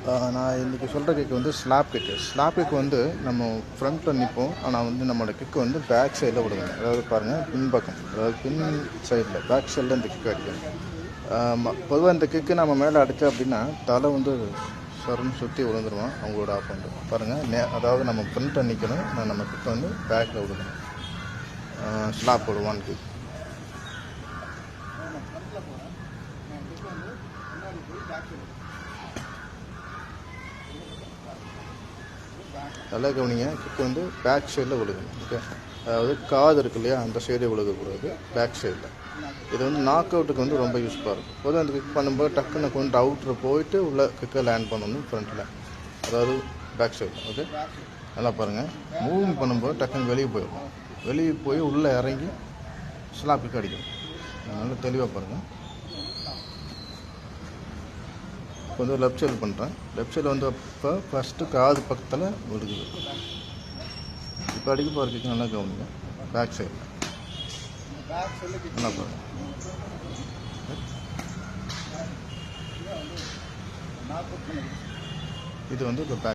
நான் இன்றைக்கி சொல்கிற கிக்கு வந்து ஸ்லாப் கிக்கு. ஸ்லாப் கிக்கு வந்து நம்ம ஃப்ரண்ட்டில் நிற்போம். ஆனால் வந்து நம்மளோட கிக்கு வந்து பேக் சைடில் விடுங்க. அதாவது பாருங்கள், பின்பக்கம், அதாவது பின் சைடில் பேக் சைடில் இந்த கிக்கு அடிக்கணும். பொதுவாக இந்த கிக்கு நம்ம மேலே அடித்தோம் அப்படின்னா தலை வந்து சருன்னு சுற்றி விழுந்துருவோம் அவங்களோட ஆப்போண்ட். பாருங்கள், அதாவது நம்ம ஃப்ரண்ட்டில் நிற்கணும், நம்ம கிக்கு வந்து பேக்கில் விடணும். ஸ்லாப் விடுவான் கிக். நல்லா கவனிங்க, கிக்கு வந்து பேக் சைடில் விழுகணும். ஓகே, அதாவது காது இருக்கு இல்லையா, அந்த சைடே விழுகக்கூடாது, பேக் சைடில். இது வந்து நாக் அவுட்டுக்கு வந்து ரொம்ப யூஸ்ஃபுல்லாக இருக்கும். பொதுவாக அந்த கிக் பண்ணும்போது டக்குன்னு கொண்டு அவுட்ரு போயிட்டு உள்ள கிக்கை லேண்ட் பண்ணணும் ஃப்ரண்ட்டில், அதாவது பேக் சைடில். ஓகே, நல்லா பாருங்கள், மூவிங் பண்ணும்போது டக்குன்னு வெளியே போயிடணும். வெளியே போய் உள்ளே இறங்கி ஸ்லாப் கிக் அடிக்கணும். நல்லா தெளிவாக பாருங்கள். இப்போ வந்து லெஃப்ட் சைடு பண்ணுறேன். லெஃப்ட் சைடு வந்து இப்போ ஃபஸ்ட்டு காது பக்கத்தில் விடுக்குது. இப்போ அடிக்க போகிற கிக்கு நல்லா கவனிங்க, பேக் சைடில் நல்லா பாருங்க. இது வந்து இப்போ பேக்